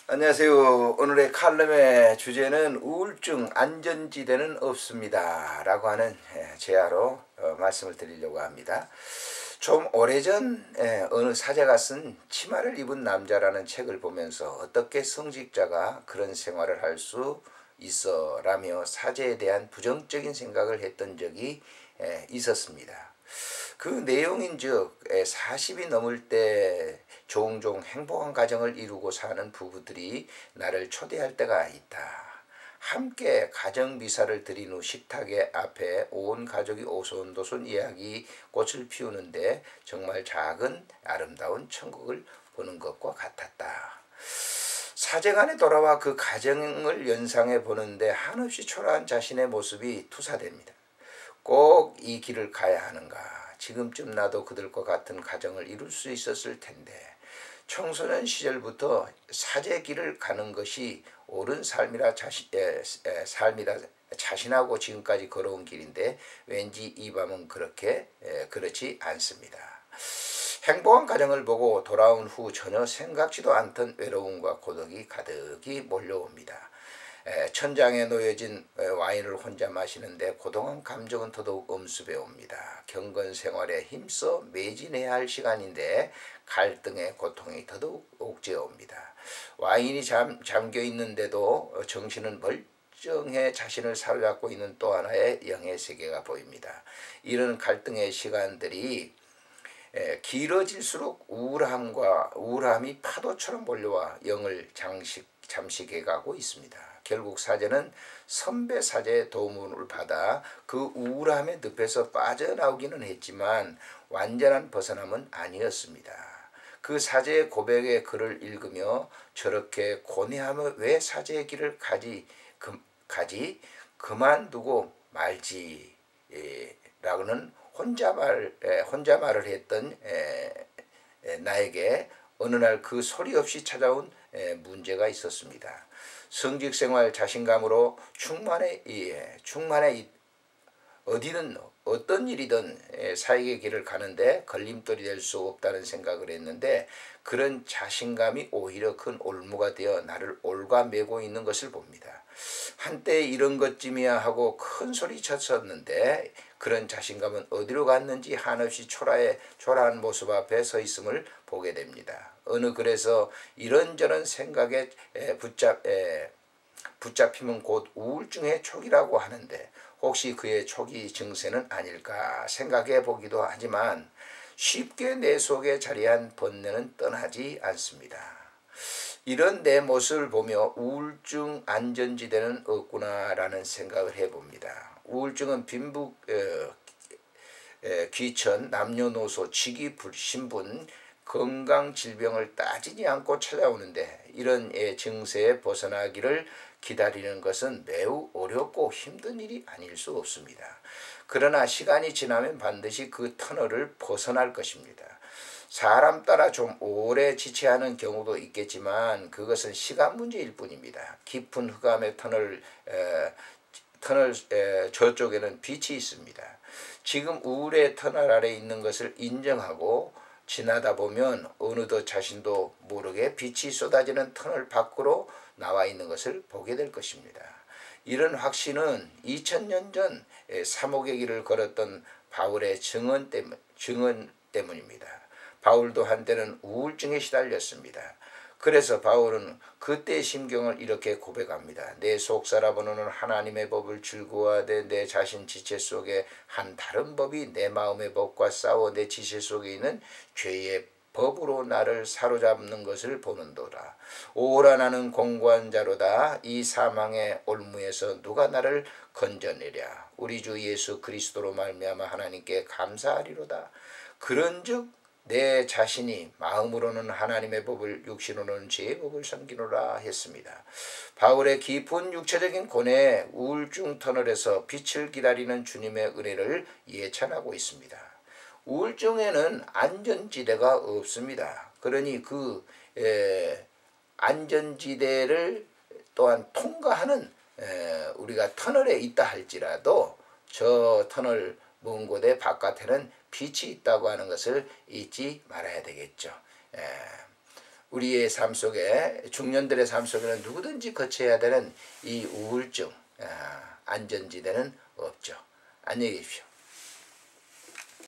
안녕하세요. 오늘의 칼럼의 주제는 우울증 안전지대는 없습니다 라고 하는 제야로 말씀을 드리려고 합니다. 좀 오래전 어느 사제가 쓴 치마를 입은 남자라는 책을 보면서 어떻게 성직자가 그런 생활을 할 수 있어 라며 사제에 대한 부정적인 생각을 했던 적이 있었습니다. 그 내용인즉 40이 넘을 때 종종 행복한 가정을 이루고 사는 부부들이 나를 초대할 때가 있다. 함께 가정비사를 드린 후 식탁의 앞에 온 가족이 오손도손 이야기 꽃을 피우는데 정말 작은 아름다운 천국을 보는 것과 같았다. 사제간에 돌아와 그 가정을 연상해 보는데 한없이 초라한 자신의 모습이 투사됩니다. 꼭 이 길을 가야 하는가? 지금쯤 나도 그들과 같은 가정을 이룰 수 있었을 텐데 청소년 시절부터 사제 길을 가는 것이 옳은 삶이라 자신하고 지금까지 걸어온 길인데 왠지 이 밤은 그렇지 않습니다. 행복한 가정을 보고 돌아온 후 전혀 생각지도 않던 외로움과 고독이 가득히 몰려옵니다. 천장에 놓여진 와인을 혼자 마시는데 고동한 감정은 더더욱 엄습해 옵니다. 경건 생활에 힘써 매진해야 할 시간인데 갈등의 고통이 더더욱 옥죄어 옵니다. 와인이 잠겨 있는데도 정신은 멀쩡해 자신을 사로잡고 있는 또 하나의 영의 세계가 보입니다. 이런 갈등의 시간들이 길어질수록 우울함이 파도처럼 몰려와 영을 잠식해가고 있습니다. 결국 사제는 선배 사제의 도움을 받아 그 우울함의 늪에서 빠져나오기는 했지만 완전한 벗어남은 아니었습니다. 그 사제의 고백의 글을 읽으며 저렇게 고뇌하며 왜 사제의 길을 그만두고 말지 라고는 혼자 말을 했던 나에게 어느 날 그 소리 없이 찾아온 문제가 있었습니다. 성직생활 자신감으로 충만해 어떤 일이든 사역의 길을 가는데 걸림돌이 될 수 없다는 생각을 했는데 그런 자신감이 오히려 큰 올무가 되어 나를 옭아매고 있는 것을 봅니다. 한때 이런 것쯤이야 하고 큰 소리 쳤었는데 그런 자신감은 어디로 갔는지 한없이 초라한 모습 앞에 서 있음을 보게 됩니다. 어느 글에서 이런저런 생각에 붙잡히면 곧 우울증의 초기라고 하는데 혹시 그의 초기 증세는 아닐까 생각해 보기도 하지만 쉽게 내 속에 자리한 번뇌는 떠나지 않습니다. 이런 내 모습을 보며 우울증 안전지대는 없구나라는 생각을 해봅니다. 우울증은 빈부, 귀천, 남녀노소, 직위, 신분, 건강 질병을 따지지 않고 찾아오는데 이런 증세에 벗어나기를 기다리는 것은 매우 어렵고 힘든 일이 아닐 수 없습니다. 그러나 시간이 지나면 반드시 그 터널을 벗어날 것입니다. 사람 따라 좀 오래 지체하는 경우도 있겠지만 그것은 시간 문제일 뿐입니다. 깊은 흑암의 터널 저쪽에는 빛이 있습니다. 지금 우울의 터널 아래 있는 것을 인정하고 지나다 보면 어느덧 자신도 모르게 빛이 쏟아지는 터널 밖으로 나와 있는 것을 보게 될 것입니다. 이런 확신은 2000년 전 사목의 길을 걸었던 바울의 증언 때문입니다. 바울도 한때는 우울증에 시달렸습니다. 그래서 바울은 그때의 심경을 이렇게 고백합니다. 내 속살아보는 하나님의 법을 즐거워하되 내 자신 지체 속에 한 다른 법이 내 마음의 법과 싸워 내 지체 속에 있는 죄의 법으로 나를 사로잡는 것을 보는도다. 오라 나는 공고한 자로다. 이 사망의 올무에서 누가 나를 건져내랴. 우리 주 예수 그리스도로 말미암아 하나님께 감사하리로다. 그런즉 내 자신이 마음으로는 하나님의 법을 육신으로는 죄의 법을 섬기노라 했습니다. 바울의 깊은 육체적인 고뇌 우울증 터널에서 빛을 기다리는 주님의 은혜를 예찬하고 있습니다. 우울증에는 안전지대가 없습니다. 그러니 그 안전지대를 또한 통과하는 우리가 터널에 있다 할지라도 저 터널 먼 곳의 바깥에는 빛이 있다고 하는 것을 잊지 말아야 되겠죠. 우리의 삶 속에 중년들의 삶 속에는 누구든지 거쳐야 되는 이 우울증 안전지대는 없죠. 안녕히 계십시오.